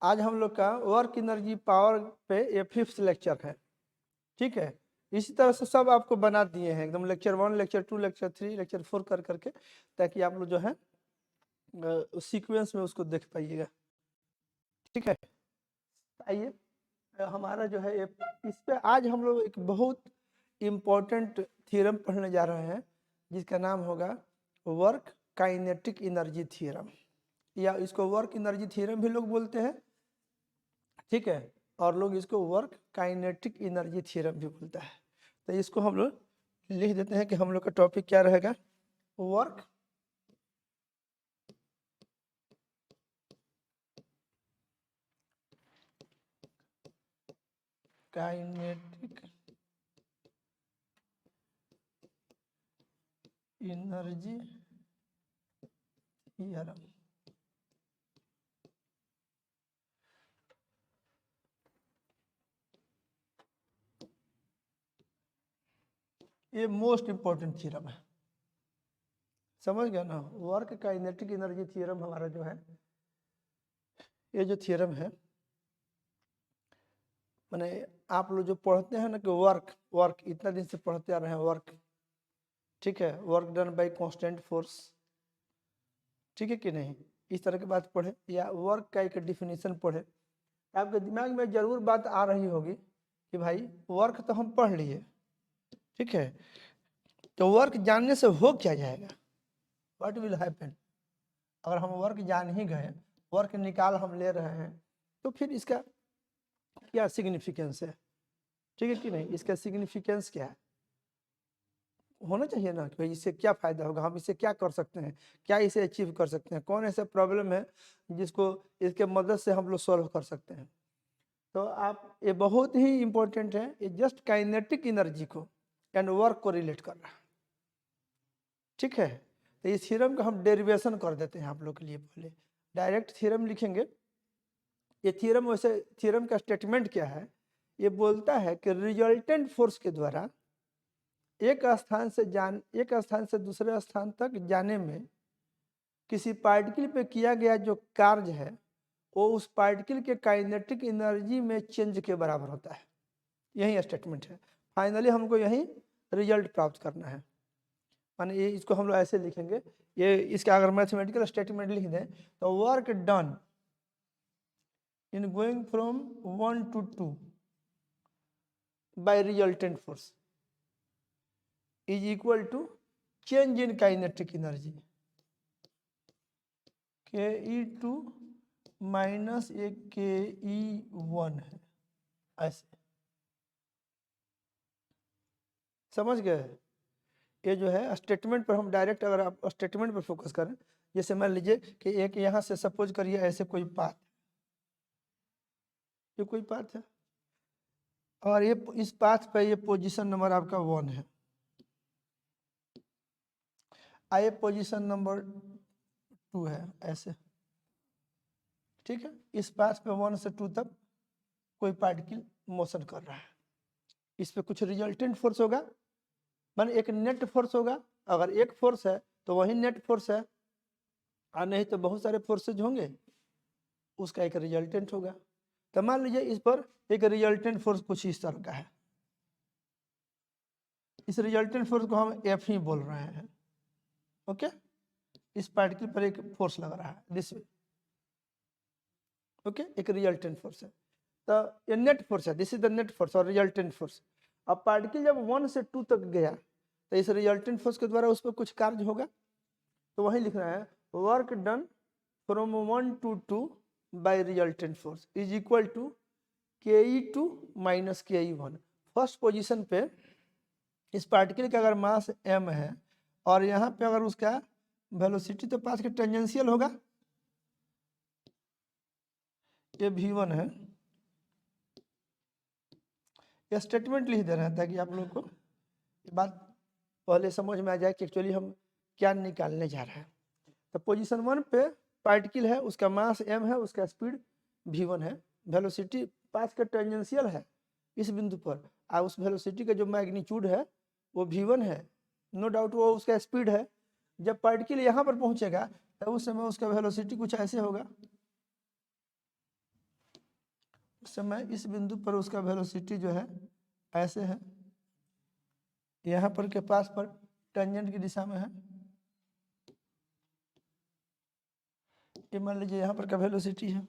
आज हम लोग का वर्क एनर्जी पावर पे ये 5th लेक्चर है। ठीक है, इसी तरह से सब आपको बना दिए हैं एकदम लेक्चर 1, लेक्चर 2, लेक्चर 3, लेक्चर 4 कर करके, ताकि आप लोग जो है सीक्वेंस में उसको देख पाइएगा। ठीक है, आइए हमारा जो है इस पे आज हम लोग एक बहुत इम्पोर्टेंट थ्योरम पढ़ने जा रहे हैं, जिसका नाम होगा वर्क काइनेटिक एनर्जी थ्योरम, या इसको वर्क एनर्जी थ्योरम भी लोग बोलते हैं। ठीक है, और लोग इसको वर्क काइनेटिक एनर्जी थ्योरम भी बोलता है। तो इसको हम लोग लिख देते हैं कि हम लोग का टॉपिक क्या रहेगा, वर्क काइनेटिक एनर्जी थ्योरम। ये मोस्ट इंपॉर्टेंट थ्योरम है, समझ गया ना। वर्क काइनेटिक एनर्जी थ्योरम हमारा जो है, ये जो थ्योरम है, माने आप लोग जो पढ़ते हैं ना कि वर्क वर्क इतना दिन से पढ़ते आ रहे हैं वर्क, ठीक है, work done bye constant force, ठीक है कि नहीं, इस तरह की बात पढ़े, या वर्क का एक डिफिनीशन पढ़े, आपके दिमाग में जरूर बात आ रही होगी कि भाई वर्क तो हम पढ़ लिए, ठीक है, तो वर्क जानने से हो क्या जाएगा, व्हाट विल हैपन। अगर हम वर्क जान ही गए, वर्क निकाल हम ले रहे हैं, तो फिर इसका क्या सिग्निफिकेंस है, ठीक है कि नहीं, इसका सिग्निफिकेंस क्या है, होना चाहिए ना कि भाई इससे क्या फायदा होगा, हम इससे क्या कर सकते हैं, क्या इसे अचीव कर सकते हैं, कौन ऐसा प्रॉब्लम है जिसको इसके मदद से हम लोग सॉल्व कर सकते हैं। तो आप ये बहुत ही इंपॉर्टेंट है, ये जस्ट काइनेटिक एनर्जी को एंड वर्क को रिलेट कर रहा है। ठीक है, तो इस थ्योरम का हम डेरिवेशन कर देते हैं आप लोग के लिए। पहले डायरेक्ट थ्योरम लिखेंगे। ये थ्योरम, वैसे थ्योरम का स्टेटमेंट क्या है, ये बोलता है कि रिजल्टेंट फोर्स के द्वारा एक स्थान से दूसरे स्थान तक जाने में किसी पार्टिकल पे किया गया जो कार्य है, वो उस पार्टिकल के काइनेटिक एनर्जी में चेंज के बराबर होता है। यही स्टेटमेंट है। फाइनली हमको यही रिजल्ट प्राप्त करना है। माने ये इसको हम लोग ऐसे लिखेंगे, ये इसका अगर मैथमेटिकल स्टेटमेंट लिख दें तो work done in going from 1 to 2 by resultant force is equal to change in kinetic energy ke2 minus एक ke1 है। ऐसे समझ गए। ये जो है स्टेटमेंट पर हम डायरेक्ट, अगर आप स्टेटमेंट पर फोकस करें, जैसे मान लीजिए कि एक यहाँ से सपोज करिए ऐसे कोई पाथ, ये कोई पाथ है, और ये इस पाथ पे ये पोजीशन नंबर आपका 1 है, आइए पोजीशन नंबर 2 है ऐसे। ठीक है, इस पाथ पे 1 से 2 तक कोई पार्टिकल मोशन कर रहा है, इस पे कुछ रिजल्टेंट फोर्स होगा, माने एक नेट फोर्स होगा। अगर एक फोर्स है तो वही नेट फोर्स है, और नहीं तो बहुत सारे फोर्सेज होंगे, उसका एक रिजल्टेंट होगा। तो मान लीजिए इस पर एक रिजल्टेंट फोर्स कुछ इस तरह का है, इस रिजल्टेंट फोर्स को हम एफ ही बोल रहे हैं। ओके, इस पार्टिकल पर एक फोर्स लग रहा है दिस वे। ओके, एक रिजल्टेंट फोर्स है, तो ये नेट फोर्स है, this is the net force और रिजल्टेंट फोर्स। अब पार्टिकल जब 1 से 2 तक गया, तो इस रिजल्टेंट फोर्स के द्वारा उस पर कुछ कार्य होगा, तो वही लिख रहा है work done from 1 to 2 by resultant force is equal to ke2 minus ke1। First position पे इस पार्टिकल का अगर मास m है, और यहाँ पे अगर उसका वेलोसिटी तो पास के टेंजेंशियल होगा, ये v1 है। ये स्टेटमेंट लिख दे रहे हैं ताकि आप लोग को ये बात पहले समझ में आ जाए कि एक्चुअली हम क्या निकालने जा रहे हैं। तो पोजीशन 1 पे पार्टिकल है, उसका मास m है, उसका स्पीड v1 है, वेलोसिटी पास का टेंजेंशियल है इस बिंदु पर, और उस वेलोसिटी का जो मैग्नीट्यूड है वो v1 है, नो डाउट वो उसका स्पीड है। जब पार्टिकल यहाँ पर पहुंचेगा तो उस समय उसका वेलोसिटी कुछ ऐसे होगा, समय इस बिंदु पर उसका वेलोसिटी जो है ऐसे है, यहाँ पर के पास पर टेंजेंट की दिशा में है, ये मान लीजिए यहाँ पर का वेलोसिटी है,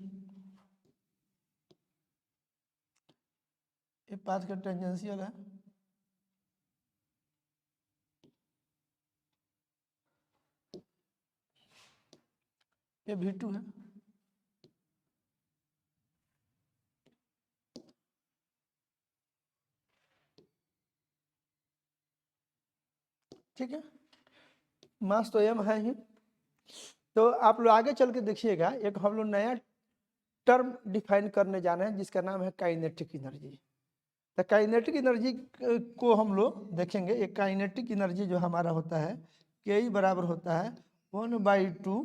ये पाथ का टेंजेंशियल है, ये v2 है। ठीक है, मास तो m है ही। तो आप लोग आगे चल के देखिएगा, एक हम लोग नया टर्म डिफाइन करने जा रहे हैं जिसका नाम है काइनेटिक एनर्जी। तो काइनेटिक एनर्जी को हम लोग देखेंगे। एक काइनेटिक एनर्जी जो हमारा होता है के बराबर होता है 1/2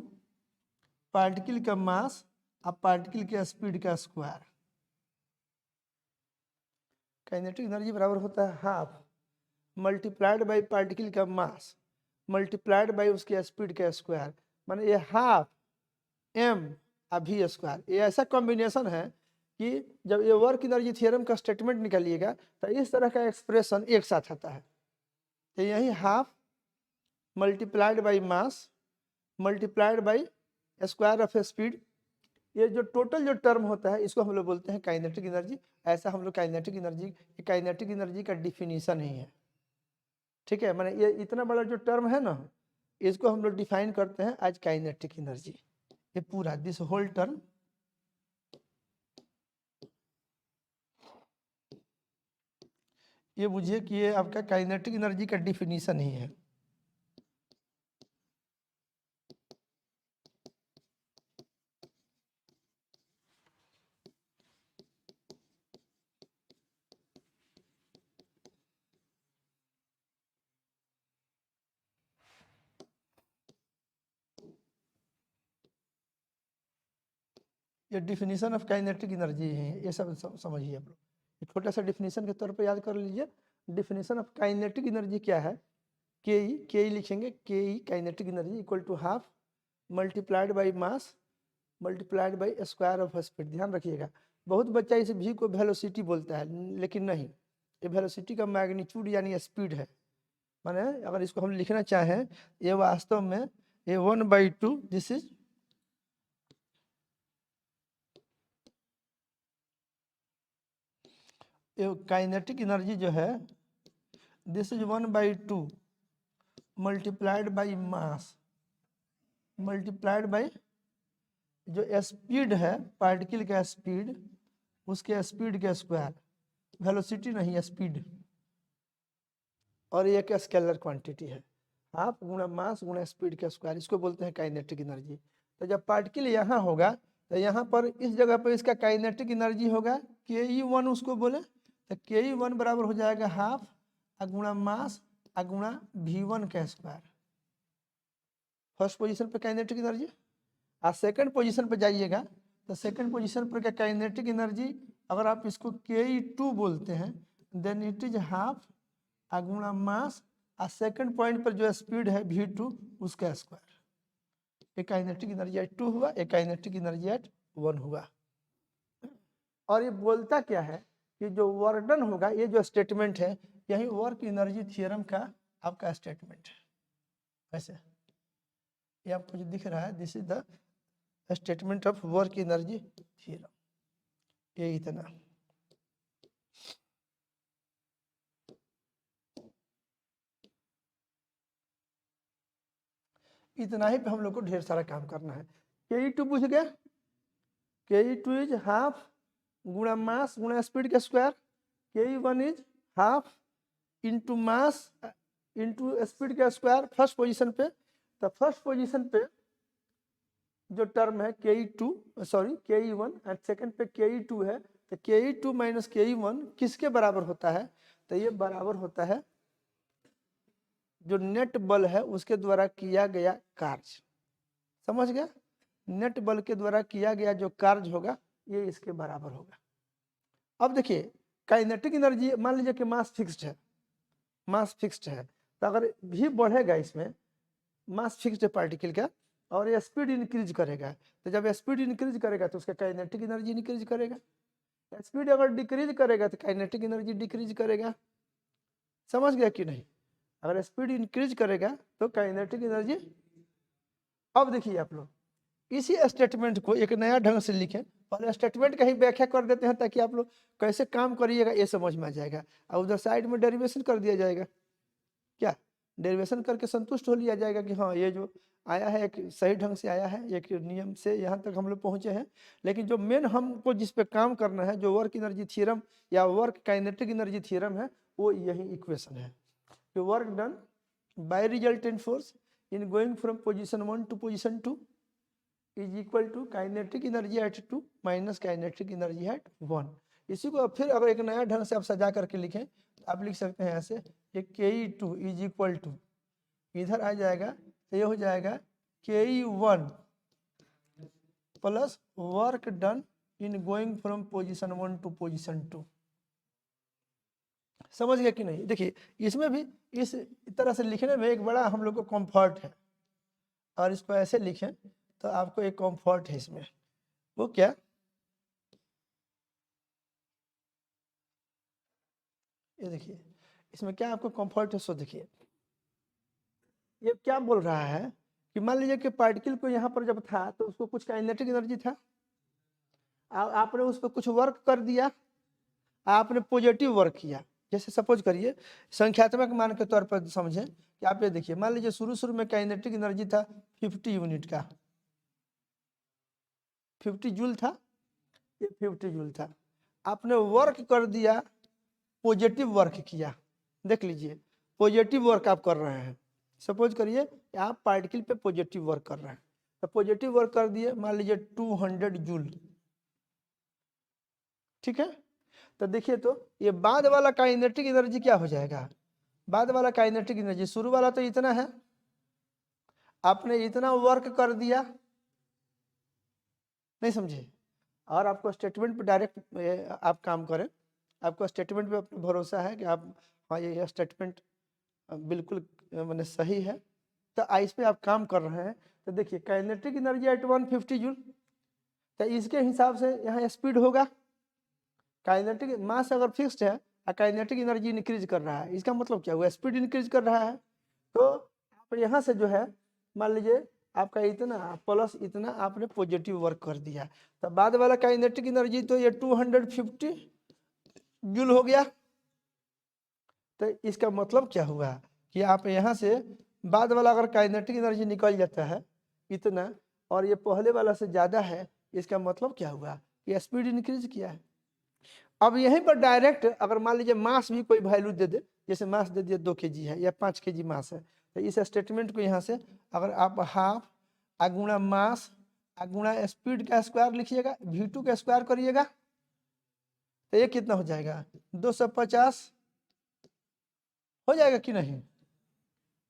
पार्टिकल का मास और पार्टिकल के स्पीड का स्क्वायर। काइनेटिक एनर्जी बराबर होता है हाफ मल्टीप्लाइड बाई पार्टिकल का मास मल्टीप्लाइड बाई उसके स्पीड का स्क्वायर, माने ये हाफ m v स्क्वायर। ये ऐसा कॉम्बिनेशन है कि जब ये वर्क एनर्जी थ्योरम का स्टेटमेंट निकालिएगा तो इस तरह का एक्सप्रेशन एक साथ आता है। तो यही half multiplied by mass multiplied by square of speed, ये जो टोटल जो टर्म होता है इसको हम लोग बोलते हैं काइनेटिक एनर्जी। ऐसा हम लोग काइनेटिक एनर्जी का डिफिनीशन ही है। ठीक है, माने ये इतना बड़ा जो टर्म है ना, इसको हम लोग डिफाइन करते हैं एज काइनेटिक एनर्जी। ये पूरा दिस होल टर्म ये बुझिए कि ये आपका काइनेटिक एनर्जी का डिफिनीशन ही है। ये डिफिनीशन ऑफ काइनेटिक एनर्जी है, ये सब समझिए आप लोग। छोटा सा डिफिनीशन के तौर पर याद कर लीजिए। डिफिनीशन ऑफ काइनेटिक एनर्जी क्या है? के ई लिखेंगे, K E kinetic energy equal to half multiplied by mass multiplied by square of speed. ध्यान रखिएगा, बहुत बच्चा इस भी को वेलोसिटी बोलता है, लेकिन नहीं, ये वेलोसिटी का मैग्नीट्यूड यानी स्पीड है। माने अगर इसको हम लिखना चाहें, ये वास्तव में ये 1/2 दिस इज काइनेटिक एनर्जी जो है this is 1/2 multiplied by mass multiplied by जो स्पीड है पार्टिकल का स्पीड, उसके स्पीड के स्क्वायर, वेलोसिटी नहीं स्पीड, और ये एक स्केलर क्वांटिटी है। हाफ गुणा मास गुणा स्पीड के स्क्वायर, इसको बोलते हैं काइनेटिक एनर्जी। तो जब पार्टिकल यहाँ होगा तो यहाँ पर इस जगह पर इसका काइनेटिक एनर्जी होगा ke1 उसको बोले, तो ke1 बराबर हो जाएगा हाफ गुणा मास गुणा v1 का स्क्वायर। फर्स्ट पोजीशन पे काइनेटिक एनर्जी। और सेकंड पोजीशन पे जाइएगा तो सेकंड पोजीशन पर का काइनेटिक एनर्जी अगर आप इसको ke2 बोलते हैं, देन इट इज हाफ गुणा मास और सेकंड पॉइंट पर जो स्पीड है v2 उसका स्क्वायर। एक काइनेटिक एनर्जी एट 2 हुआ, एक काइनेटिक एनर्जी एट 1 हुआ। और ये बोलता क्या है कि जो वर्क डन होगा, ये जो स्टेटमेंट है यही वर्क एनर्जी थ्योरम का आपका स्टेटमेंट है। ऐसे ये आपको जो दिख रहा है this is the statement of work energy theorem. ये इतना ही पे हम लोग को ढेर सारा काम करना है। ke2 पूछ गया, ke2 इज हाफ गुणा मास गुणा स्पीड का square, ke1 is half into mass into speed का स्क्वायर फर्स्ट पोजीशन पे। तो फर्स्ट पोजीशन पे जो टर्म है ke1 एंड सेकंड पे ke2 है, तो ke2 माइनस ke1 किसके बराबर होता है? तो ये बराबर होता है जो नेट बल है उसके द्वारा किया गया कार्य। समझ गया? नेट बल के द्वारा किया गया जो कार्य होगा ये इसके बराबर होगा। अब देखिए काइनेटिक एनर्जी, मान लीजिए कि मास फिक्स्ड है, तो अगर भी बढ़ेगा इसमें, मास फिक्स्ड है पार्टिकल का और ये स्पीड इंक्रीज करेगा, तो जब स्पीड इंक्रीज करेगा तो उसका काइनेटिक एनर्जी इंक्रीज करेगा। स्पीड अगर डिक्रीज करेगा तो काइनेटिक एनर्जी डिक्रीज करेगा, समझ गया कि नहीं। अगर स्पीड इंक्रीज करेगा तो काइनेटिक एनर्जी। अब देखिए आप लोग इसी स्टेटमेंट को एक नया ढंग से लिखें, पहले स्टेटमेंट का ही व्याख्या कर देते हैं ताकि आप लोग कैसे काम करिएगा ये समझ में आ जाएगा, और उधर साइड में डेरिवेशन कर दिया जाएगा। क्या डेरिवेशन करके संतुष्ट हो लिया जाएगा कि हाँ ये जो आया है एक सही ढंग से आया है, एक नियम से यहाँ तक हम लोग पहुँचे हैं। लेकिन जो मेन हमको जिस पे काम करना है, जो वर्क एनर्जी थ्योरम या वर्क काइनेटिक एनर्जी थ्योरम है, वो यही इक्वेशन है कि work done by resultant force in going from position 1 to position 2 is equal to kinetic energy at 2 minus kinetic energy at 1। इसी को फिर अगर एक नया ढंग से आप सजा करके लिखें तो आप लिख सकते हैं ऐसे, ke2 इज इक्वल टू, इधर आ जाएगा तो ये हो जाएगा ke1 plus work done in going from position 1 to position 2। समझ गया कि नहीं। देखिए इसमें भी इस तरह से लिखने में एक बड़ा हम लोग को कंफर्ट है, और इसको ऐसे लिखें तो आपको एक कंफर्ट है इसमें। वो क्या, ये देखिए इसमें क्या आपको कंफर्ट है। सो देखिए ये क्या बोल रहा है कि मान लीजिए कि पार्टिकल को यहाँ पर जब था तो उसको कुछ काइनेटिक एनर्जी था, आपने उस पर कुछ वर्क कर दिया, आपने पॉजिटिव वर्क किया। जैसे सपोज करिए संख्यात्मक मान के तौर पर समझें कि आप ये देखिए, मान लीजिए शुरू में काइनेटिक एनर्जी था 50 यूनिट का, 50 जूल था, ये 50 जूल था। आपने वर्क कर दिया, पॉजिटिव वर्क किया। देख लीजिए पॉजिटिव वर्क आप कर रहे हैं। सपोज करिए आप पार्टिकल पे पॉजिटिव वर्क कर रहे हैं, तो पॉजिटिव वर्क कर दिए मान लीजिए 200 जूल, ठीक है। तो देखिए तो ये बाद वाला काइनेटिक एनर्जी क्या हो जाएगा, बाद वाला काइनेटिक एनर्जी, शुरू वाला तो इतना है, आपने इतना वर्क कर दिया, नहीं समझे। और आपको स्टेटमेंट पे डायरेक्ट आप काम करें, आपको स्टेटमेंट पे अपना भरोसा है कि आप हाँ ये स्टेटमेंट बिल्कुल मैंने सही है, तो इस पे आप काम कर रहे हैं। तो देखिए काइनेटिक एनर्जी एट 150 जूल, तो इसके हिसाब से यहाँ स्पीड होगा। काइनेटिक मास अगर फिक्स्ड है और काइनेटिक एनर्जी इंक्रीज कर रहा है, इसका मतलब क्या हुआ, स्पीड इंक्रीज कर रहा है। तो आप यहाँ से जो है मान लीजिए आपका इतना प्लस इतना आपने पॉजिटिव वर्क कर दिया, तो बाद वाला काइनेटिक एनर्जी तो ये 250 जूल हो गया। तो इसका मतलब क्या हुआ कि आप यहाँ से बाद वाला अगर काइनेटिक एनर्जी निकल जाता है इतना, और ये पहले वाला से ज़्यादा है, इसका मतलब क्या हुआ कि स्पीड इंक्रीज किया है। अब यहीं पर डायरेक्ट अगर मान लीजिए मास भी कोई वैल्यू दे दे, जैसे मास दे दिया 2 kg है या 5 kg मास है, तो इस स्टेटमेंट को यहाँ से अगर आप हाफ अगुणा मास अगुणा स्पीड का स्क्वायर लिखिएगा, v2 का स्क्वायर करिएगा, तो ये कितना हो जाएगा 250 हो जाएगा कि नहीं,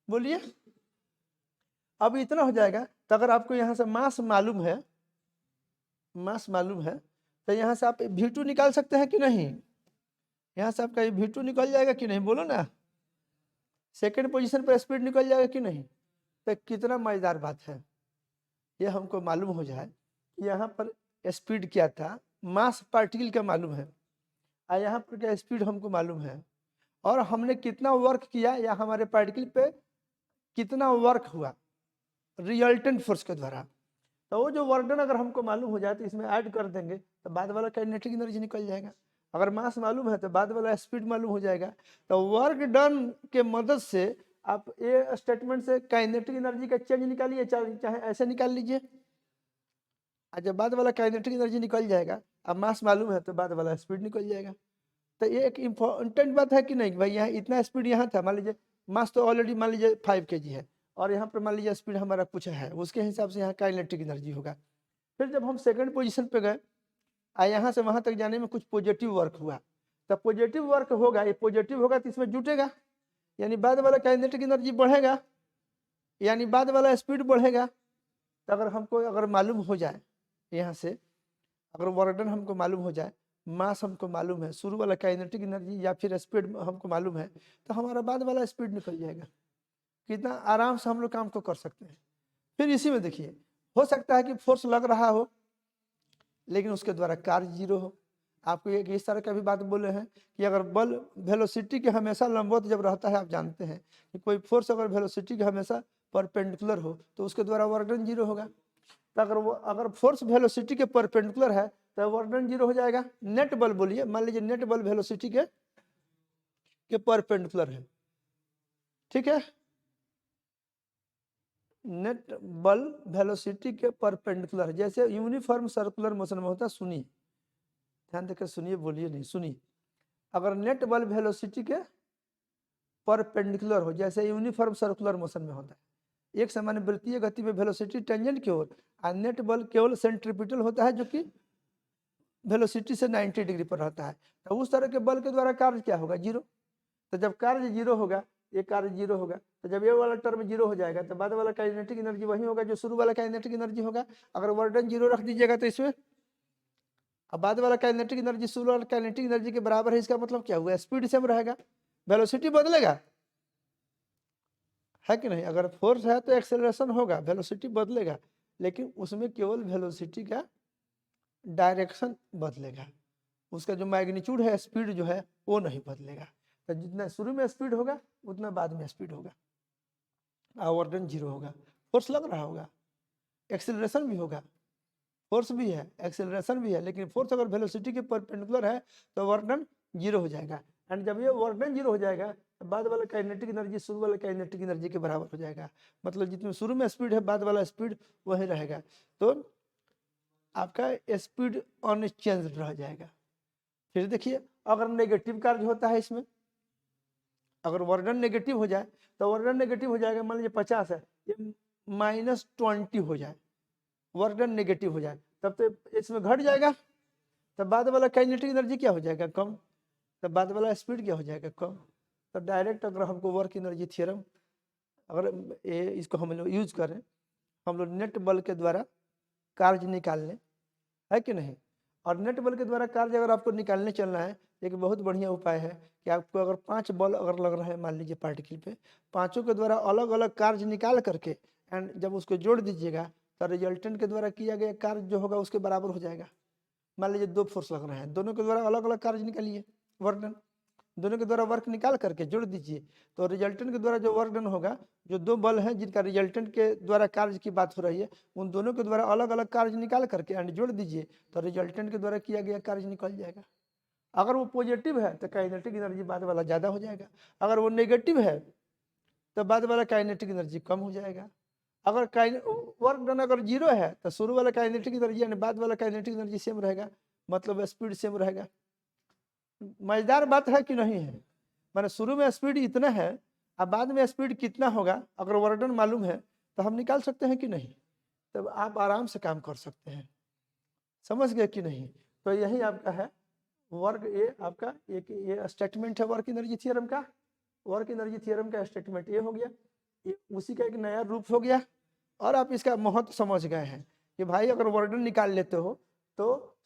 बोलिए। अब इतना हो जाएगा, तो अगर आपको यहाँ से मास मालूम है, मास मालूम है, तो यहाँ से आप v2 निकाल सकते हैं कि नहीं, यहाँ से आपका v2 निकल जाएगा कि नहीं, बोलो ना। सेकंड पोजीशन पर स्पीड निकल जाएगा कि नहीं। तो कितना मजेदार बात है, ये हमको मालूम हो जाए कि यहाँ पर स्पीड क्या था, मास पार्टिकल का मालूम है, और यहाँ पर क्या स्पीड हमको मालूम है, और हमने कितना वर्क किया या हमारे पार्टिकल पे कितना वर्क हुआ रिजल्टेंट फोर्स के द्वारा। तो वो जो वर्क डन अगर हमको मालूम हो जाए तो इसमें ऐड कर देंगे, तो बाद वाला काइनेटिक एनर्जी निकल जाएगा। अगर मास मालूम है तो बाद वाला स्पीड मालूम हो जाएगा। तो वर्क डन के मदद से आप ये स्टेटमेंट से काइनेटिक एनर्जी का चेंज निकालिए, चाहे ऐसे निकाल लीजिए। जब बाद वाला काइनेटिक एनर्जी निकल जाएगा, अब मास मालूम है तो बाद वाला स्पीड निकल जाएगा। तो ये एक इम्पोर्टेंट बात है कि नहीं भाई, यहाँ इतना स्पीड यहाँ था, मान लीजिए मास तो ऑलरेडी मान लीजिए 5 kg है, और यहाँ पर मान लीजिए स्पीड हमारा कुछ है, उसके हिसाब से यहाँ काइनेटिक एनर्जी होगा। फिर जब हम सेकंड पोजीशन पे गए, यहाँ से वहाँ तक जाने में कुछ पॉजिटिव वर्क हुआ, तो पॉजिटिव वर्क होगा, ये पॉजिटिव होगा तो इसमें जुटेगा, यानी बाद वाला काइनेटिक एनर्जी बढ़ेगा, यानी बाद वाला स्पीड बढ़ेगा। तो अगर हमको अगर मालूम हो जाए यहाँ से, अगर वर्क डन हमको मालूम हो जाए, मास हमको मालूम है, शुरू वाला काइनेटिक एनर्जी या फिर स्पीड हमको मालूम है, तो हमारा बाद वाला स्पीड निकल जाएगा। कितना आराम से हम लोग काम को कर सकते हैं। फिर इसी में देखिए हो सकता है कि फोर्स लग रहा हो लेकिन उसके द्वारा कार्य जीरो हो, आपको एक इस तरह का भी बात बोले हैं कि अगर बल वेलोसिटी के हमेशा लंबवत जब रहता है, आप जानते हैं कि कोई फोर्स अगर वेलोसिटी के हमेशा परपेंडिकुलर हो तो उसके द्वारा वर्क डन 0 होगा। तो अगर फोर्स वेलोसिटी के परपेंडिकुलर है तो वर्क डन 0 हो जाएगा। नेट बल बोलिए, मान लीजिए नेट बल वेलोसिटी के परपेंडिकुलर है, ठीक है, नेट बल वेलोसिटी के परपेंडिकुलर, जैसे यूनिफॉर्म सर्कुलर मोशन में होता है। सुनिए, ध्यान देकर सुनिए, बोलिए नहीं, सुनिए। अगर नेट बल वेलोसिटी के परपेंडिकुलर हो, जैसे यूनिफॉर्म सर्कुलर मोशन में होता है, एक समान वृत्तीय गति में वेलोसिटी टेंजेंट की ओर, और नेट बल केवल सेंट्रीपिटल होता है जो कि वेलोसिटी से 90 डिग्री पर रहता है। तो उस तरह के बल के द्वारा कार्य क्या होगा? 0। तो जब कार्य 0 होगा, ये कार्य 0 होगा, तो जब ये वाला टर्म 0 हो जाएगा तो बाद वाला काइनेटिक एनर्जी वही होगा जो शुरू वाला काइनेटिक एनर्जी होगा। अगर वर्क डन 0 रख दीजिएगा तो इसमें अब बाद वाला काइनेटिक एनर्जी शुरू वाला काइनेटिक एनर्जी के बराबर है। इसका मतलब क्या हुआ? स्पीड सेम रहेगा, वेलोसिटी बदलेगा, है कि नहीं? अगर फोर्स है तो एक्सेलरेशन होगा, वेलोसिटी बदलेगा, लेकिन उसमें केवल वेलोसिटी का डायरेक्शन बदलेगा, उसका जो मैग्नीट्यूड है, स्पीड जो है वो नहीं बदलेगा। तो जितना शुरू में स्पीड होगा उतना बाद में स्पीड होगा, वर्क डन 0 होगा। फोर्स लग रहा होगा, एक्सेलरेशन भी होगा, फोर्स भी है, एक्सेलरेशन भी है, लेकिन फोर्स अगर वेलोसिटी के परपेंडिकुलर है तो वर्क डन 0 हो जाएगा। एंड जब ये वर्क डन 0 हो जाएगा तो बाद वाला काइनेटिक एनर्जी शुरू वाले काइनेटिक एनर्जी के बराबर हो जाएगा। मतलब जितने शुरू में स्पीड है बाद वाला स्पीड वही रहेगा, तो आपका स्पीड अनचेंज रह जाएगा। फिर देखिए, अगर नेगेटिव कार्य होता है इसमें, अगर वर्क डन नेगेटिव हो जाए तो वर्क डन नेगेटिव हो जाएगा। मान लीजिए 50 है, ये -20 हो जाए, वर्क डन नेगेटिव हो जाए, तब तो इसमें घट जाएगा, तब बाद वाला काइनेटिक एनर्जी क्या हो जाएगा? कम, तब बाद वाला स्पीड क्या हो जाएगा? कम। तो डायरेक्ट अगर हमको वर्क एनर्जी थ्योरम अगर इसको हम लोग यूज करें, हम लोग नेट बल के द्वारा कार्य निकालने, है कि नहीं? और नेट बल के द्वारा कार्य अगर आपको निकालने चलना है, एक बहुत बढ़िया उपाय है कि आपको अगर 5 बल अगर लग रहे हैं मान लीजिए पार्टिकल पे, पांचों के द्वारा अलग अलग कार्य निकाल करके एंड जब उसको जोड़ दीजिएगा तो रिजल्टेंट के द्वारा किया गया कार्य जो होगा उसके बराबर हो जाएगा। मान लीजिए 2 फोर्स लग रहे हैं, दोनों के द्वारा अलग अलग कार्य निकालिए, वर्क डन, दोनों के द्वारा वर्क निकाल करके जोड़ दीजिए, तो रिजल्टेंट के द्वारा जो वर्क डन होगा, जो 2 बल हैं जिनका रिजल्टेंट के द्वारा कार्य की बात हो रही है, उन दोनों के द्वारा अलग अलग कार्य निकाल करके एंड जोड़ दीजिए, तो रिजल्टेंट के द्वारा किया गया कार्य निकल जाएगा। अगर वो पॉजिटिव है तो काइनेटिक एनर्जी बाद वाला ज़्यादा हो जाएगा, अगर वो नेगेटिव है तो बाद वाला काइनेटिक एनर्जी कम हो जाएगा। अगर वर्क डन अगर 0 है तो शुरू वाला काइनेटिक एनर्जी यानी बाद वाला काइनेटिक एनर्जी सेम रहेगा, मतलब स्पीड सेम रहेगा। मजेदार बात है कि नहीं है? मैंने शुरू में स्पीड इतना है, अब बाद में स्पीड कितना होगा अगर वर्क डन मालूम है तो हम निकाल सकते हैं कि नहीं? तब आप आराम से काम कर सकते हैं, समझ गए कि नहीं? तो यही आपका है वर्क, ये आपका एक ये स्टेटमेंट है वर्क एनर्जी थ्योरम का। वर्क एनर्जी थ्योरम का स्टेटमेंट ये हो गया, ये उसी का एक नया रूप हो गया। और आप इसका महत्व समझ गए हैं कि भाई अगर वर्क डन निकाल लेते हो तो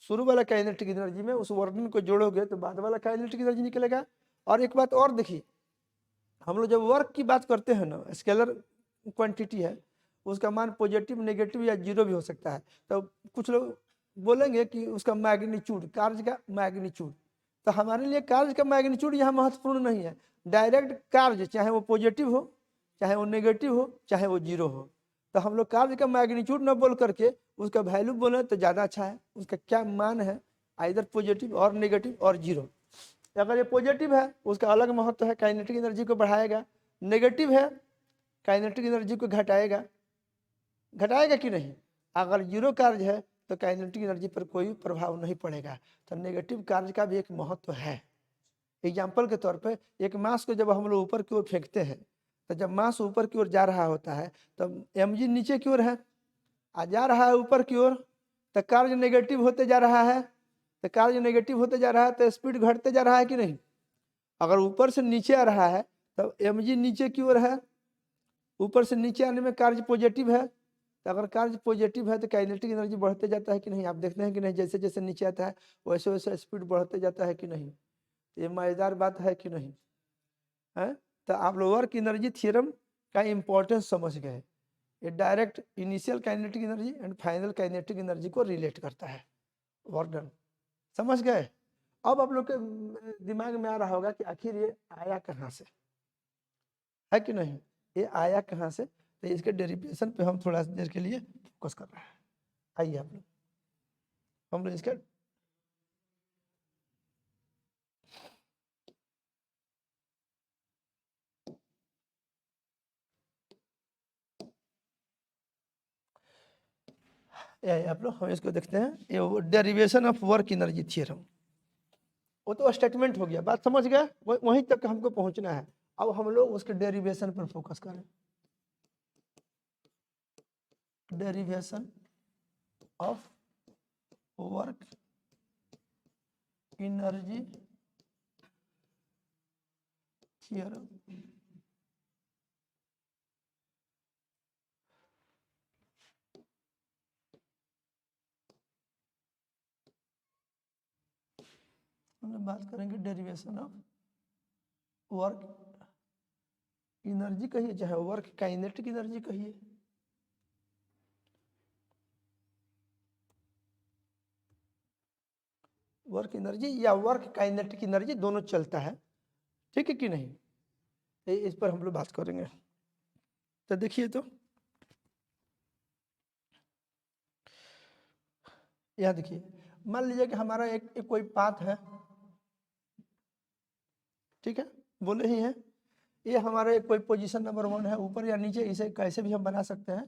शुरू वाला काइनेटिक एनर्जी में उस वर्क डन को जोड़ोगे तो बाद वाला काइनेटिक एनर्जी निकलेगा। और एक बात और देखिए, हम लोग जब वर्क की बात करते हैं ना, स्केलर क्वांटिटी है, उसका मान पॉजिटिव, नेगेटिव या 0 भी हो सकता है। तो कुछ लोग बोलेंगे कि उसका मैग्नीट्यूड, कार्य का मैग्नीट्यूड, तो हमारे लिए कार्य का मैग्नीट्यूड यहाँ महत्वपूर्ण नहीं है। डायरेक्ट कार्य चाहे वो पॉजिटिव हो, चाहे वो नेगेटिव हो, चाहे वो 0 हो, तो हम लोग कार्य का मैग्नीट्यूड न बोल करके उसका वैल्यू बोले तो ज़्यादा अच्छा है। उसका क्या मान है, आइदर पॉजिटिव और नेगेटिव और 0। अगर ये पॉजिटिव है उसका अलग महत्व है, काइनेटिक एनर्जी को बढ़ाएगा। नेगेटिव है काइनेटिक एनर्जी को घटाएगा, घटाएगा कि नहीं? अगर 0 कार्य है तो काइनेटिक एनर्जी पर कोई प्रभाव नहीं पड़ेगा। तो नेगेटिव कार्य का भी एक महत्व है। एग्जाम्पल के तौर पे एक मास को जब हम लोग ऊपर की ओर फेंकते हैं, तो जब मास ऊपर की ओर जा रहा होता है तब mg नीचे की ओर है, आ जा रहा है ऊपर की ओर, तो कार्य नेगेटिव होते जा रहा है, तो कार्य नेगेटिव होते जा रहा है तो स्पीड घटते जा रहा है कि नहीं? अगर ऊपर से नीचे आ रहा है तब mg नीचे की ओर है, ऊपर से नीचे आने में कार्य पॉजिटिव है, तो अगर कार्य पॉजिटिव है तो काइनेटिक एनर्जी बढ़ते जाता है कि नहीं? आप देखते हैं कि नहीं, जैसे जैसे नीचे आता है वैसे वैसे स्पीड बढ़ते जाता है कि नहीं? ये मजेदार बात है कि नहीं है? तो आप लोग वर्क एनर्जी थ्योरम का इंपॉर्टेंस समझ गए। ये direct initial kinetic energy and final kinetic energy को रिलेट करता है, वर्क डन। समझ गए? अब आप लोग के दिमाग में आ रहा होगा कि आखिर ये आया कहाँ से, है कि नहीं? ये आया कहाँ से? तो इसके डेरिवेशन पे हम थोड़ा देर के लिए फोकस कर रहे हैं। आइए आप लोग, हम लोग इसका आप लोग हम इसको देखते हैं, ये derivation of work energy theorem. वो तो स्टेटमेंट हो गया, बात समझ गए? वहीं तक हमको पहुंचना है। अब हम लोग उसके डेरिवेशन पर फोकस करें। Derivation of work energy theorem. हम बात करेंगे डेरिवेशन ऑफ वर्क एनर्जी कहिए, चाहे वर्क काइनेटिक एनर्जी कहिए। वर्क एनर्जी या वर्क काइनेटिक एनर्जी दोनों चलता है, ठीक है कि नहीं? इस पर हम लोग बात करेंगे। तो देखिए, तो यह देखिए, मान लीजिए कि हमारा एक कोई पाथ है, ठीक है, बोले ही है, ये हमारा एक कोई पोजीशन नंबर 1 है, ऊपर या नीचे, इसे कैसे भी हम बना सकते हैं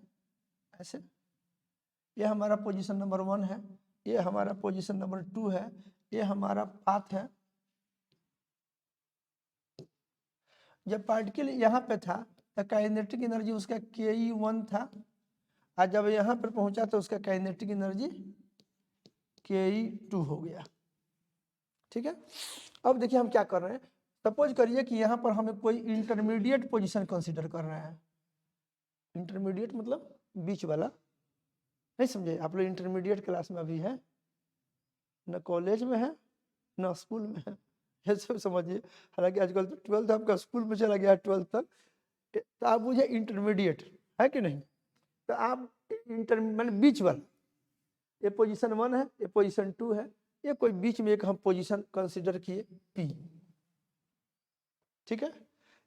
ऐसे। ये हमारा पोजीशन नंबर 1 है, ये हमारा पोजीशन नंबर 2 है, ये हमारा पाथ है। जब पार्टिकल यहाँ पे था तो काइनेटिक एनर्जी उसका ke1 था, और जब यहाँ पर पहुंचा तो उसका काइनेटिक एनर्जी ke2 हो गया, ठीक है। अब देखिए हम क्या कर रहे हैं, सपोज करिए कि यहाँ पर हमें कोई इंटरमीडिएट पोजीशन कंसीडर कर रहे हैं। इंटरमीडिएट मतलब बीच वाला, नहीं समझे आप लोग? इंटरमीडिएट क्लास में अभी है, न कॉलेज में है न स्कूल में है, ये सब समझिए। हालांकि आजकल तो 12th आपका स्कूल में चला गया, 12th तक, तो आप मुझे इंटरमीडिएट है कि नहीं? तो आप इंटर मतलब बीच वाला, ये पोजीशन 1 है, ये पोजीशन 2 है, ये कोई बीच में एक हम पोजीशन कंसीडर किए P, ठीक है।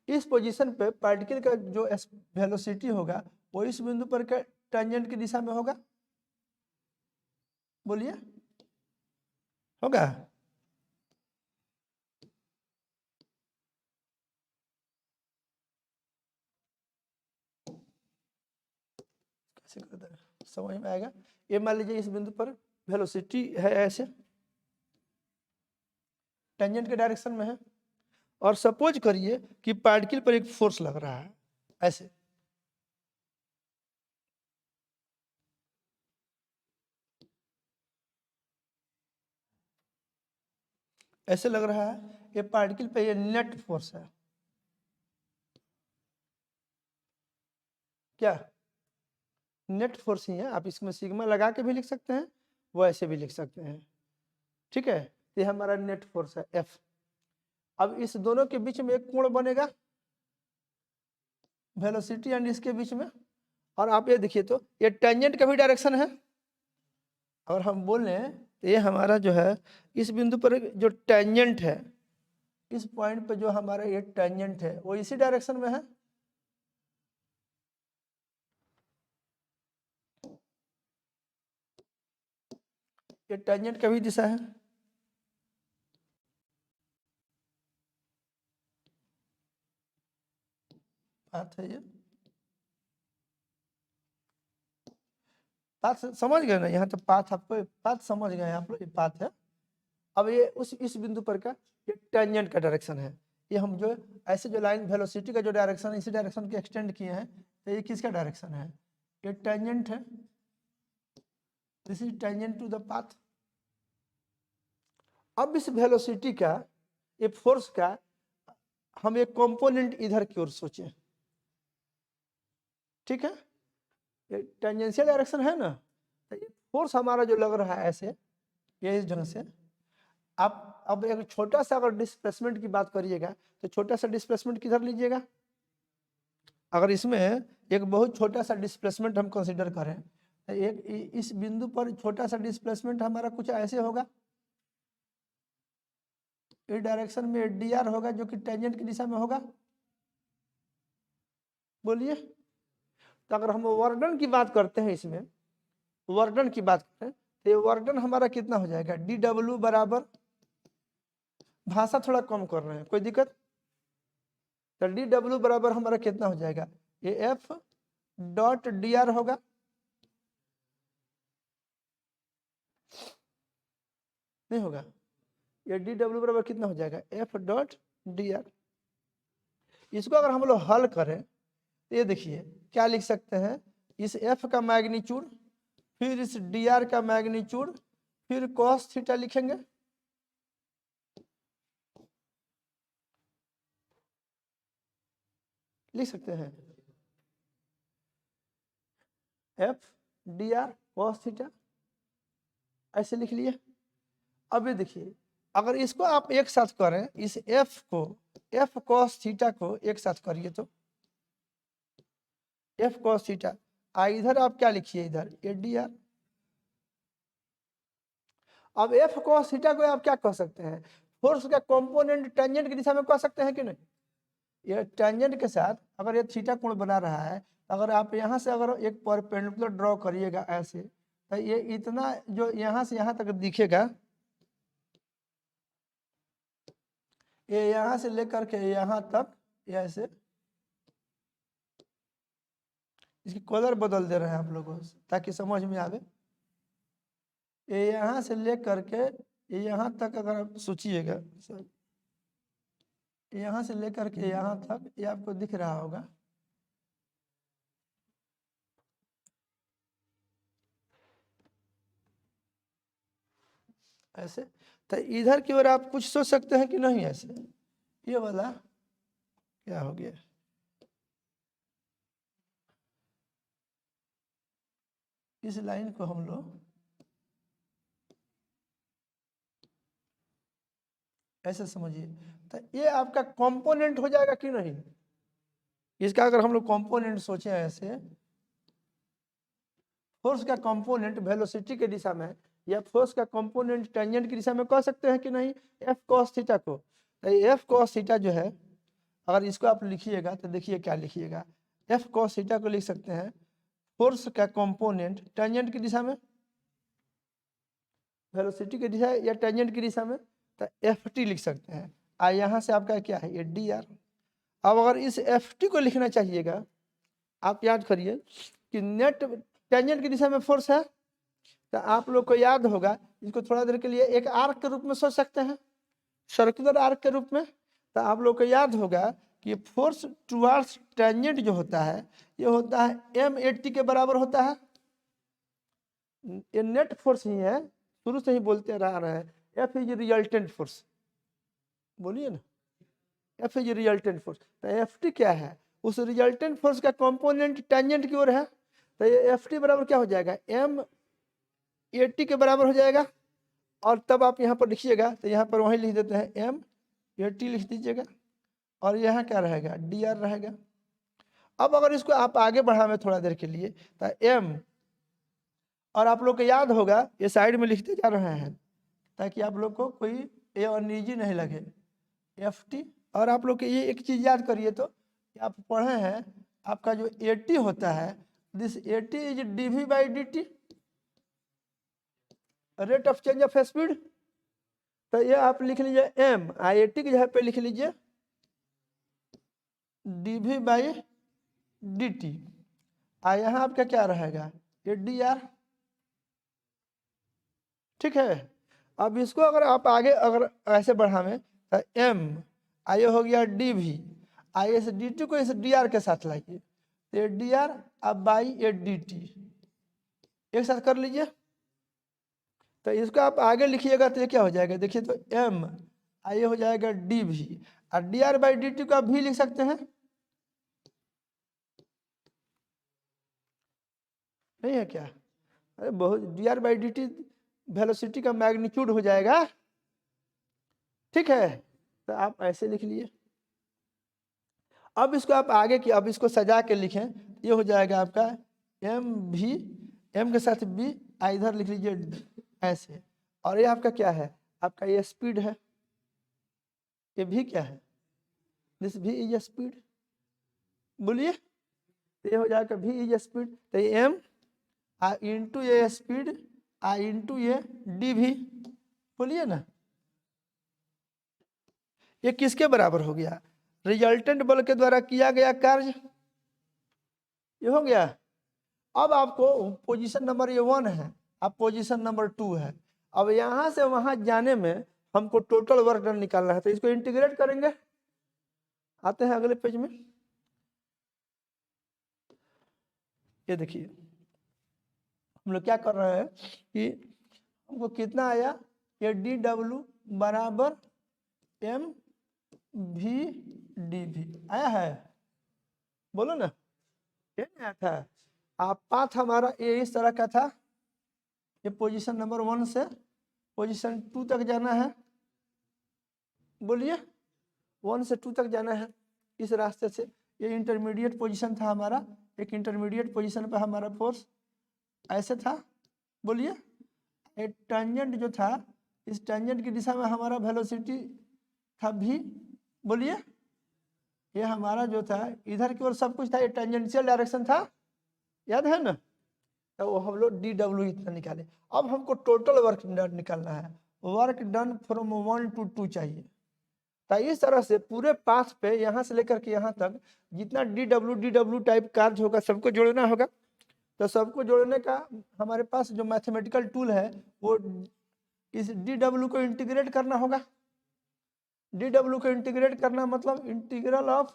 इस पोजीशन पे पार्टिकल का जो वेलोसिटी होगा वो इस बिंदु पर टेंजेंट की दिशा में होगा, बोलिए, होगा? कैसे करते हैं, समझ में आएगा? ये मान लीजिए इस बिंदु पर वेलोसिटी है ऐसे, टेंजेंट के डायरेक्शन में है, और सपोज करिए कि पार्टिकल पर एक फोर्स लग रहा है ऐसे, ऐसे लग रहा है, ये पार्टिकल पे ये नेट फोर्स है, क्या नेट फोर्स ही है। आप इसमें सिग्मा लगा के भी लिख सकते हैं, वो ऐसे भी लिख सकते हैं, ठीक है। ये हमारा नेट फोर्स है F। अब इस दोनों के बीच में एक कोण बनेगा, वेलोसिटी एंड इसके बीच में, और आप ये देखिए तो ये टेंजेंट का भी डायरेक्शन है। और हम बोल रहे हैं तो ये हमारा जो है इस बिंदु पर जो टेंजेंट है, इस पॉइंट पे जो हमारा ये टेंजेंट है वो इसी डायरेक्शन में है, ये टेंजेंट का भी दिशा है। बात है ये, बात समझ गए ना? यहाँ तो पाथ, आपको पाथ समझ गए आप लोग, ये पाथ है। अब ये उस इस बिंदु पर का ये टेंजेंट का डायरेक्शन है, ये हम जो ऐसे जो लाइन वेलोसिटी का जो डायरेक्शन है इसी डायरेक्शन के एक्सटेंड किए हैं, तो ये किसका डायरेक्शन है? ये टेंजेंट है, this is tangent to the path. अब इस वेलोसिटी का, ये फोर्स का हम एक कंपोनेंट इधर की ओर सोचें, ठीक है, ये टेंजेंशियल डायरेक्शन है ना, तो ये फोर्स हमारा जो लग रहा है ऐसे, ये इस ढंग से। आप अब एक छोटा सा अगर डिस्प्लेसमेंट की बात करिएगा तो छोटा सा डिस्प्लेसमेंट किधर लीजिएगा? अगर इसमें एक बहुत छोटा सा डिस्प्लेसमेंट हम कंसीडर करें, तो एक इस बिंदु पर छोटा सा डिस्प्लेसमेंट हमारा कुछ ऐसे होगा, इस डायरेक्शन में डी आर होगा जो कि टेंजेंट की दिशा में होगा। बोलिए। तो अगर हम वर्क डन की बात करते हैं, इसमें वर्क डन की बात करते हैं, तो ये वर्क डन हमारा कितना हो जाएगा, डी डब्ल्यू बराबर, भाषा थोड़ा कम कर रहे हैं, कोई दिक्कत। तो डी डब्ल्यू बराबर हमारा कितना हो जाएगा, ये एफ डॉट डी आर होगा। नहीं होगा, ये डी डब्ल्यू बराबर कितना हो जाएगा, एफ डॉट डी आर। इसको अगर हम लोग हल करें तो ये देखिए क्या लिख सकते हैं, इस एफ का मैग्नीट्यूड, फिर इस डी आर का मैग्नीट्यूड, फिर कॉस थीटा लिखेंगे। लिख सकते हैं F D R cos theta, ऐसे लिख लिए। अब ये देखिए अगर इसको आप एक साथ करें, इस एफ को, एफ कॉस थीटा को एक साथ करिए तो एफ कॉस थीटा, इधर आप क्या लिखिए, इधर ए डी आर। अब एफ कॉस थीटा को आप क्या कह सकते हैं, फोर्स का कंपोनेंट टेंजेंट की दिशा में कह सकते हैं कि नहीं। ये टेंजेंट के साथ अगर ये थीटा कोण बना रहा है, अगर आप यहाँ से अगर एक परपेंडिकुलर ड्रॉ करिएगा ऐसे, तो ये इतना जो यहाँ से यहाँ तक दिखेगा, ये यहाँ से लेकर के यहाँ तक ऐसे, इसकी कलर बदल दे रहे हैं आप लोगों से ताकि समझ में आवे। ये यहाँ से लेकर के ये यहाँ तक अगर आप सोचिएगा, यहाँ से लेकर के यहाँ तक ये आपको दिख रहा होगा। ऐसे तो इधर की ओर आप कुछ सोच सकते हैं कि नहीं, ऐसे ये वाला क्या हो गया, इस लाइन को हम लोग ऐसे समझिए, तो ये आपका कंपोनेंट हो जाएगा कि नहीं। इसका अगर हम लोग कंपोनेंट सोचे ऐसे, फोर्स का कंपोनेंट वेलोसिटी के दिशा में या फोर्स का कंपोनेंट टेंजेंट की दिशा में कह सकते हैं कि नहीं, एफ कॉस थीटा को। तो एफ कॉस थीटा जो है, अगर इसको आप लिखिएगा तो देखिए क्या लिखिएगा, एफ कॉस थीटा को लिख सकते हैं फोर्स का कंपोनेंट टेंजेंट की दिशा में, वेलोसिटी की दिशा या टेंजेंट की दिशा में, तो एफ टी लिख सकते हैं। यहाँ से आपका क्या है, ये डी आर। अब अगर इस एफ टी को लिखना चाहिएगा, आप याद करिए कि नेट टेंजेंट की दिशा में फोर्स है, तो आप लोग को याद होगा, इसको थोड़ा देर के लिए एक आर्क के रूप में सोच सकते हैं, सर्कुलर आर्क के रूप में। तो आप लोग को याद होगा कि फोर्स टुवर्ड्स टेंजेंट जो होता है, ये होता है एम ए टी के बराबर होता है। ये नेट फोर्स ही है, शुरू से ही बोलते रह रहे हैं, एफ इज रिजल्टेंट फोर्स, बोलिए ना, एफ इज रिजल्टेंट फोर्स। तो एफ टी क्या है, उस रिजल्टेंट फोर्स का कंपोनेंट टेंजेंट की ओर है, तो ये एफ टी बराबर क्या हो जाएगा, एम ए टी के बराबर हो जाएगा। और तब आप यहाँ पर लिखिएगा तो यहाँ पर वही लिख देते हैं, एम ए टी लिख दीजिएगा, और यहाँ क्या रहेगा, डी आर रहेगा। अब अगर इसको आप आगे बढ़ावे थोड़ा देर के लिए, तो एम, और आप लोग को याद होगा ये साइड में लिखते जा रहे हैं ताकि आप लोग को कोई ये अनईजी नहीं लगे, एफ टी। और आप लोग के ये एक चीज याद करिए, तो आप पढ़े हैं, आपका जो ए टी होता है, this A T is D V by D T, rate of change of speed. तो ये आप लिख लीजिए एम, आई ए टी की जगह पे लिख लीजिए D V by D T, यहाँ आपका क्या रहेगा, ये डी आर। ठीक है। अब इसको अगर आप आगे अगर ऐसे बढ़ावें तो एम, आइए हो गया डी वी, आई इस डी टी को इस डी आर के साथ लाइए, तो ये डी आर अब बाई ये डी टी एक साथ कर लीजिए। तो इसको आप आगे लिखिएगा तो ये क्या हो जाएगा, देखिए तो एम, आइए हो जाएगा डी वी, और D R by D T को आप भी लिख सकते हैं, नहीं है क्या, अरे बहुत, D R by D T velocity का मैग्नीट्यूड हो जाएगा। ठीक है, तो आप ऐसे लिख लिए। अब इसको आप आगे की, अब इसको सजा के लिखें, ये हो जाएगा आपका एम भी, एम के साथ बी, इधर लिख लीजिए ऐसे, और ये आपका क्या है, आपका ये स्पीड है। ये भी क्या है, दिस भी इज स्पीड, बोलिए, ये हो जाएगा भी इज स्पीड, तो एम इंटू ये स्पीड इंटू ये डी भी, बोलिए ना, ये किसके बराबर हो गया, रिजल्टेंट बल के द्वारा किया गया कार्य, ये हो गया। अब आपको पोजीशन नंबर ये 1 है, अब पोजीशन नंबर 2 है, अब यहां से वहां जाने में हमको टोटल वर्क डन निकालना है, तो इसको इंटीग्रेट करेंगे, आते हैं अगले पेज में। ये देखिए हम लोग क्या कर रहे हैं कि हमको कितना आया, ये डी डब्ल्यू बराबर एम भी डी भी आया है, बोलो ना, ये नहीं आया था। आप पाथ हमारा ये इस तरह का था, ये पोजीशन नंबर 1 से पोजीशन 2 तक जाना है, बोलिए 1 से 2 तक जाना है इस रास्ते से, ये इंटरमीडिएट पोजीशन था हमारा, एक इंटरमीडिएट पोजीशन पर हमारा फोर्स ऐसे था, बोलिए, एक टेंजेंट जो था, इस टेंजेंट की दिशा में हमारा वेलोसिटी था भी, बोलिए, ये हमारा जो था इधर की ओर सब कुछ था, ये टेंजेंशियल डायरेक्शन था, याद है ना, तो वो हम लोग डी डब्ल्यू इतना निकाले। अब हमको टोटल वर्क डन निकालना है, वर्क डन फ्रॉम 1 to 2 चाहिए, तो इस तरह से पूरे पाथ पे यहाँ से लेकर के यहाँ तक जितना डी डब्ल्यू टाइप कार्य होगा सबको जोड़ना होगा, तो सबको जोड़ने का हमारे पास जो मैथमेटिकल टूल है वो इस डी डब्ल्यू को इंटीग्रेट करना होगा, डी डब्ल्यू को इंटीग्रेट करना मतलब इंटीग्रल ऑफ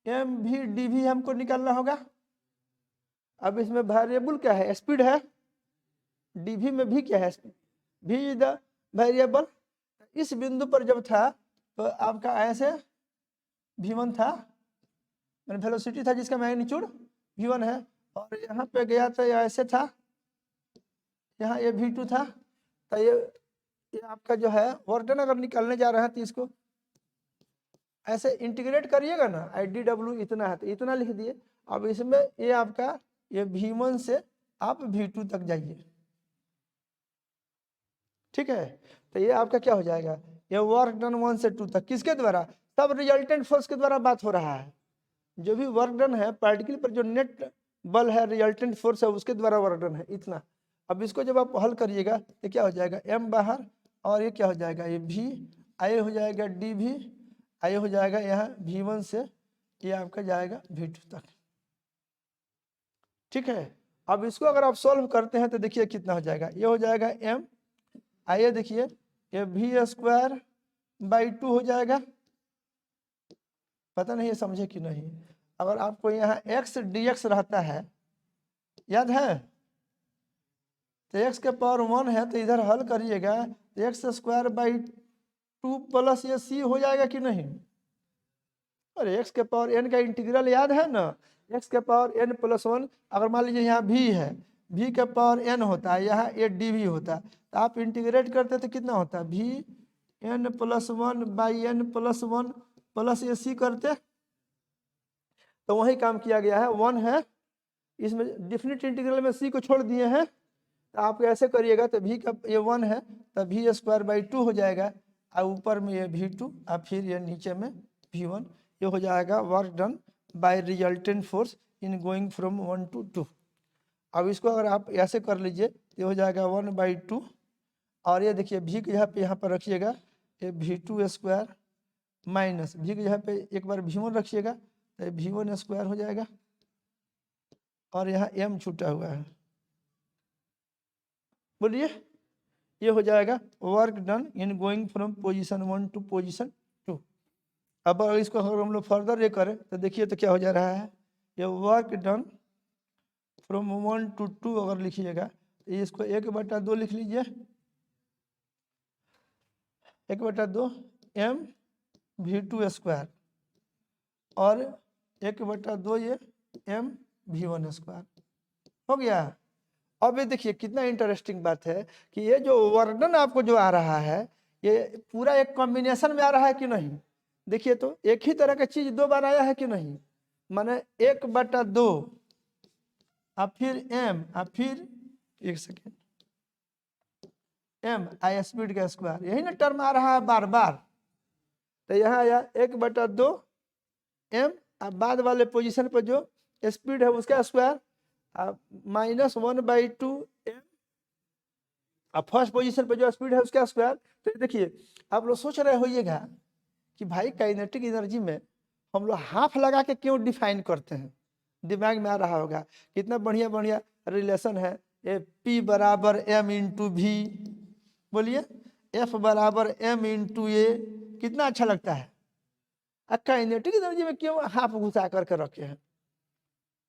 एम भी डी भी हमको निकालना होगा। अब इसमें वेरिएबल क्या है, स्पीड है, डी भी में भी क्या है, स्पीड, भी इज द वेरिएबल। इस बिंदु पर जब था तो आपका ऐसे v1 था, वेलोसिटी था जिसका मैग्नीट्यूड v1 है, और यहाँ पे गया तो ऐसे था, यहाँ ये v2 था, तो ये आपका जो है वर्क डन अगर निकालने जा रहा है तो इसको ऐसे इंटीग्रेट करिएगा ना, आई डी डब्ल्यू इतना है तो इतना लिख दिए। अब इसमें ये आपका ये v1 से आप v2 तक जाइए, ठीक है, तो ये आपका क्या हो जाएगा, ये वर्क डन 1 से 2 तक किसके द्वारा, सब रिजल्टेंट फोर्स के द्वारा बात हो रहा है, जो भी वर्क डन है पार्टिकल पर जो नेट बल है रिजल्टेंट फोर्स है उसके द्वारा वर्क डन है इतना। अब इसको जब आप हल करिएगा तो क्या हो जाएगा, m बाहर, और ये क्या हो जाएगा, ये v आए हो जाएगा डी भी, आए हो जाएगा यहाँ v1 से ये आपका जाएगा v2 तक, ठीक है। अब इसको अगर आप सॉल्व करते हैं तो देखिए कितना हो जाएगा, ये हो जाएगा m, आइए देखिए ये v²/2 हो जाएगा, पता नहीं ये समझे कि नहीं। अगर आपको यहाँ x dx रहता है, याद है, तो x के पावर 1 है तो इधर हल करिएगा तो x²/2 प्लस ये c हो जाएगा कि नहीं, और x के पावर n का इंटीग्रल याद है ना, x के पावर n + 1, अगर मान लीजिए यहाँ v है, v के पावर n होता है, यहाँ ये dv होता है, तो आप इंटीग्रेट करते तो कितना होता है, v(n + 1/n + 1 प्लस ये c करते, तो वही काम किया गया है, 1 है, इसमें डिफिनिट इंटीग्रल में c को छोड़ दिए हैं, तो आप ऐसे करिएगा तो v का ये 1 है तो v²/2 हो जाएगा, और ऊपर में ये v2 और फिर ये नीचे में v1, ये हो जाएगा work done by resultant force in going from 1 to 2। अब इसको अगर आप ऐसे कर लीजिए ये हो जाएगा 1/2, और ये देखिए v के यहाँ पर रखिएगा ये v2² माइनस v की जगह पे एक बार v1 रखिएगा तो v1² हो जाएगा, और यहाँ m छूटा हुआ है, बोलिए, ये हो जाएगा work done in going from position 1 to position 2। अब अगर इसको अगर हम लोग फर्दर ये करें तो देखिए तो क्या हो जा रहा है, ये वर्क डन फ्रॉम 1 to 2 अगर लिखिएगा तो इसको 1/2 लिख लीजिए, 1/2 m v2² और 1/2 ये m v1² हो गया। अब ये देखिए कितना इंटरेस्टिंग बात है कि ये जो वर्णन आपको जो आ रहा है ये पूरा एक कॉम्बिनेशन में आ रहा है कि नहीं, देखिए तो एक ही तरह का चीज 2 बार आया है कि नहीं, माने 1/2 और फिर m और फिर एक सेकेंड m आई स्पीड का स्क्वायर, यही ना टर्म आ रहा है बार बार, तो यहाँ आया 1/2 m, अब बाद वाले पोजीशन पर जो स्पीड है उसका स्क्वायर, -1/2 m, अब फर्स्ट पोजीशन पर जो स्पीड है उसका स्क्वायर। तो देखिए आप लोग सोच रहे होइएगा कि भाई काइनेटिक एनर्जी में हम लोग हाफ लगा के क्यों डिफाइन करते हैं, दिमाग में आ रहा होगा कितना बढ़िया बढ़िया रिलेशन है। P = m/v, बोलिए F = m/a, कितना अच्छा लगता है। काइनेटिक एनर्जी में क्यों हाफ घुसा करके रखे हैं,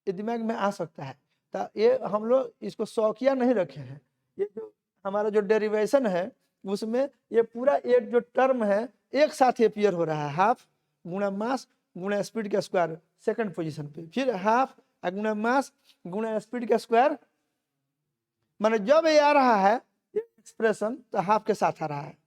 ये दिमाग में आ सकता है। तो ये हम लोग इसको शौकिया नहीं रखे हैं, ये जो हमारा जो डेरिवेशन है उसमें ये पूरा एक जो टर्म है एक साथ अपीयर हो रहा है, हाफ गुणा मास गुणा स्पीड का स्क्वायर सेकंड पोजीशन पे, फिर हाफ गुणा मास गुणा स्पीड का स्क्वायर। माने जब ये आ रहा है एक्सप्रेशन तो हाफ के साथ आ रहा है,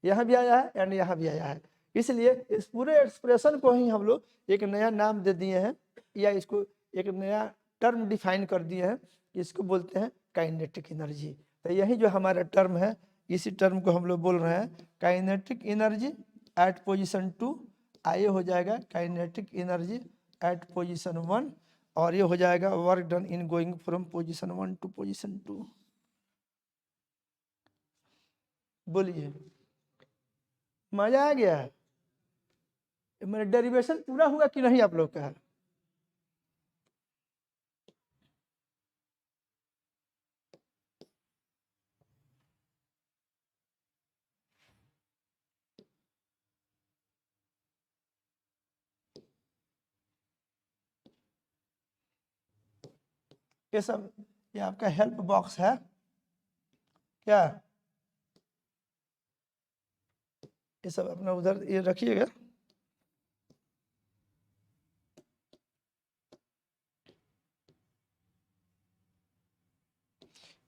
यहाँ भी आया है एंड यहाँ भी आया है, इसलिए इस पूरे एक्सप्रेशन को ही हम लोग एक नया नाम दे दिए हैं, या इसको एक नया टर्म डिफाइन कर दिए हैं, इसको बोलते हैं काइनेटिक एनर्जी। तो यही जो हमारा टर्म है, इसी टर्म को हम लोग बोल रहे हैं काइनेटिक एनर्जी एट पोजीशन 2, आइए हो जाएगा काइनेटिक एनर्जी एट पोजीशन 1, और ये हो जाएगा work done in going from position 1 to position 2। बोलिए मजा आ गया है, मेरा डेरिवेशन पूरा हुआ कि नहीं आप लोग का? ये सब ये आपका हेल्प बॉक्स है क्या, ये सब अपना उधर ये रखिएगा।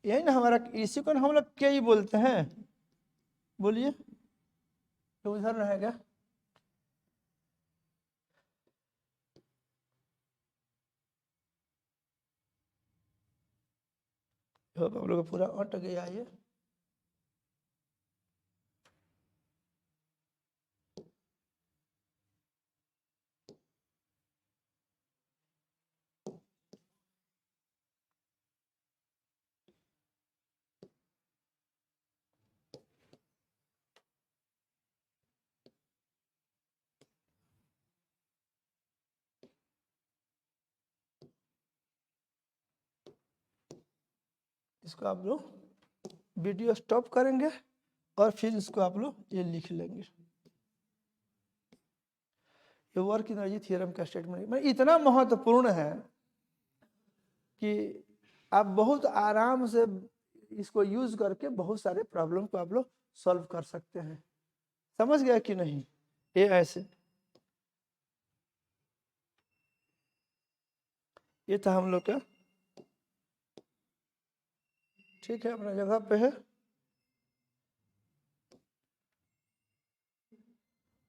यही ना हमारा, इसी को हम लोग क्या ही बोलते हैं, बोलिए तो उधर रहेगा। हम लोग पूरा अट गया ये, इसको आप लोग वीडियो स्टॉप करेंगे और फिर इसको आप लोग ये लिख लेंगे। ये वर्क एनर्जी थ्योरम का स्टेटमेंट इतना महत्वपूर्ण है कि आप बहुत आराम से इसको यूज करके बहुत सारे प्रॉब्लम को आप लोग सॉल्व कर सकते हैं। समझ गया कि नहीं? ये ऐसे, ये था हम लोग का, ठीक है अपना जगह पे है।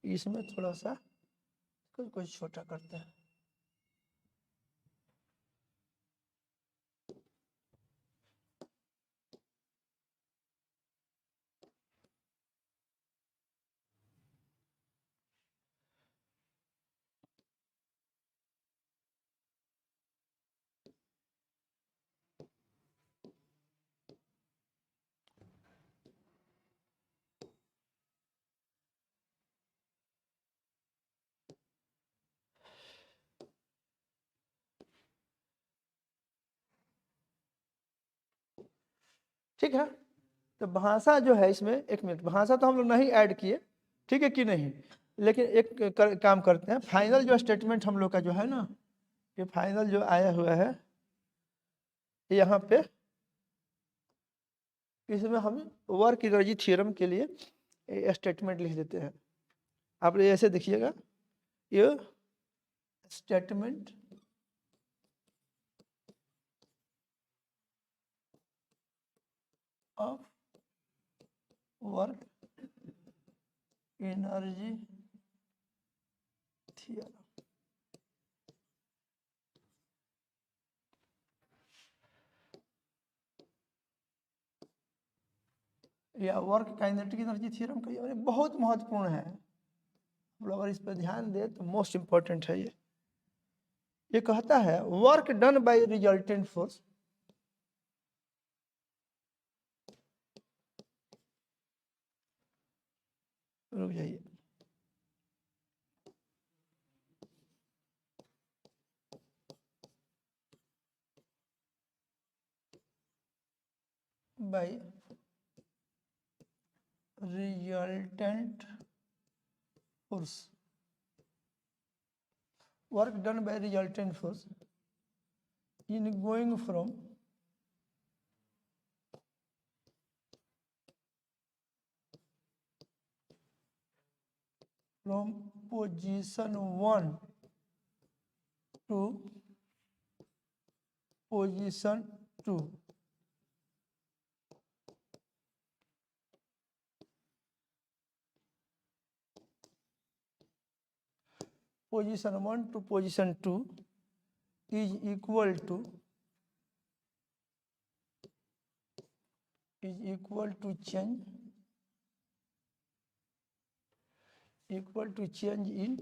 इसमें थोड़ा सा कुछ छोटा करते हैं। ठीक है, तो भाषा जो है इसमें, एक मिनट, भाषा तो हम लोग नहीं ऐड किए, ठीक है कि नहीं, लेकिन एक काम करते हैं, फाइनल जो स्टेटमेंट हम लोग का जो है ना, ये फाइनल जो आया हुआ है यहाँ पे, इसमें हम वर्क एनर्जी थ्योरम के लिए स्टेटमेंट लिख देते हैं। आप ऐसे देखिएगा, ये statement of work energy theorem, या वर्क काइनेटिक एनर्जी थ्योरम का ये बहुत महत्वपूर्ण है, अगर इस पर ध्यान दे तो मोस्ट इंपॉर्टेंट है ये कहता है work done by resultant force रुक जाइए bye resultant force work done by resultant force in going from position 1 to position 2 position 1 to position 2 is equal to change in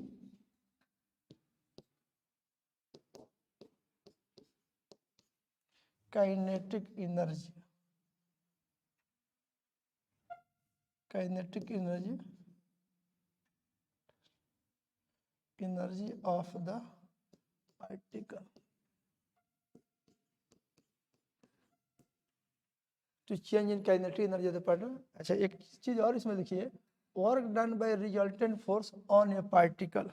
kinetic energy of the particle to change in kinetic energy of the particle। अच्छा एक चीज और इसमें देखिए work done by resultant force on a particle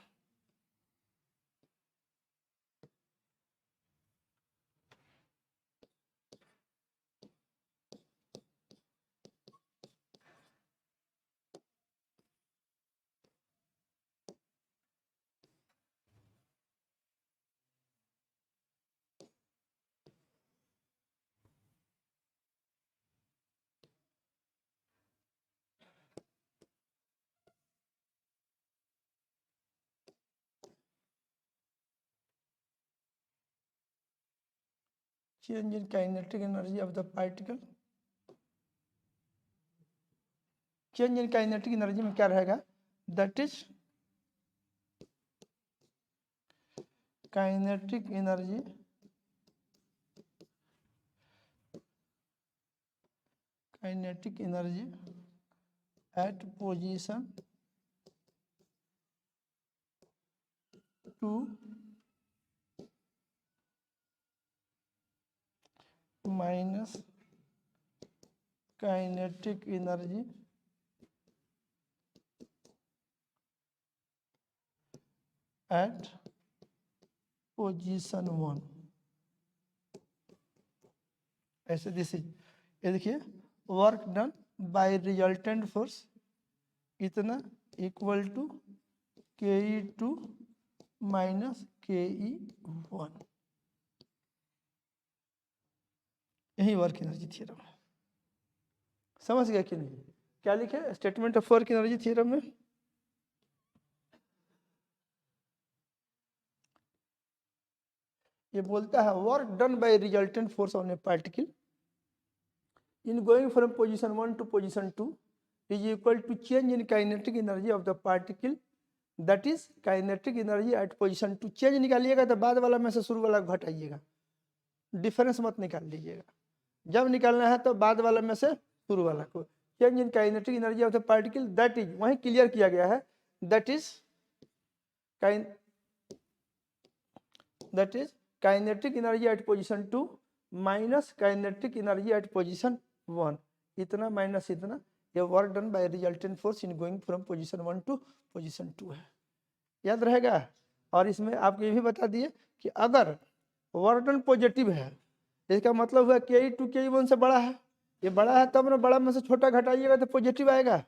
change in kinetic energy of the particle change in kinetic energy में क्या रहेगा that is kinetic energy at position 2 minus kinetic energy at position 1 ऐसे दिस इज ये देखिए work done by resultant force इतना equal to ke2 minus ke1 यही work energy theorem है। समझ गया कि नहीं क्या लिखे statement of work energy theorem में ये बोलता है work done by resultant force on a particle in going from position 1 to position 2 is equal to change in kinetic energy of the particle that is kinetic energy at position 2 change निकालिएगा तो बाद वाला में से शुरू वाला घटाइएगा difference मत निकाल लीजिएगा जब निकालना है तो बाद वाला में से शुरू वाला को change in kinetic energy of the particle that is वहीं क्लियर किया गया है that is kinetic energy at position 2 minus kinetic energy at position 1 इतना माइनस इतना ये work done by resultant force in going from position 1 to position 2 है याद रहेगा। और इसमें आपको ये भी बता दिए कि अगर वर्क डन पॉजिटिव है इसका मतलब हुआ ke2 ke1 से बड़ा है ये बड़ा है तब ना बड़ा में से छोटा घटाइएगा तो पॉजिटिव आएगा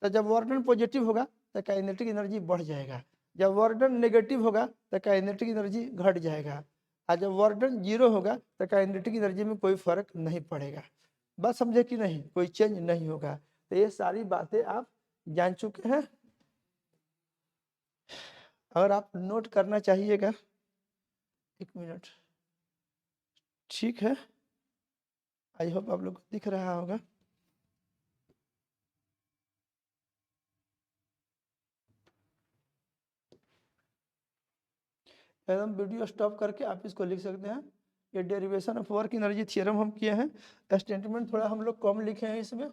तो जब वर्क डन पॉजिटिव होगा तो काइनेटिक एनर्जी बढ़ जाएगा जब वर्क डन नेगेटिव होगा तो काइनेटिक एनर्जी घट जाएगा और जब वर्क डन जीरो होगा तो काइनेटिक एनर्जी में कोई फर्क नहीं पड़ेगा बस समझे कि नहीं कोई चेंज नहीं होगा। तो ये सारी बातें आप जान चुके हैं अगर आप नोट करना चाहिएगा 1 मिनट ठीक है आई होप आप लोग को दिख रहा होगा एकदम वीडियो स्टॉप करके आप इसको लिख सकते हैं। ये derivation of work energy theorem हम किए हैं। स्टेटमेंट थोड़ा हम लोग कम लिखे हैं इसमें।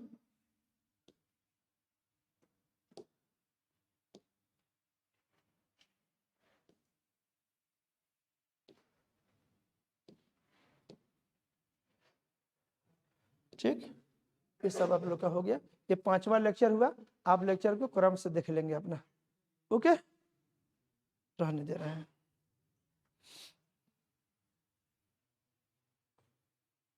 ठीक, ये सब आप लोग का हो गया। ये 5वां लेक्चर हुआ। आप लेक्चर को क्रम से देख लेंगे अपना। ओके, रहने दे रहे हैं।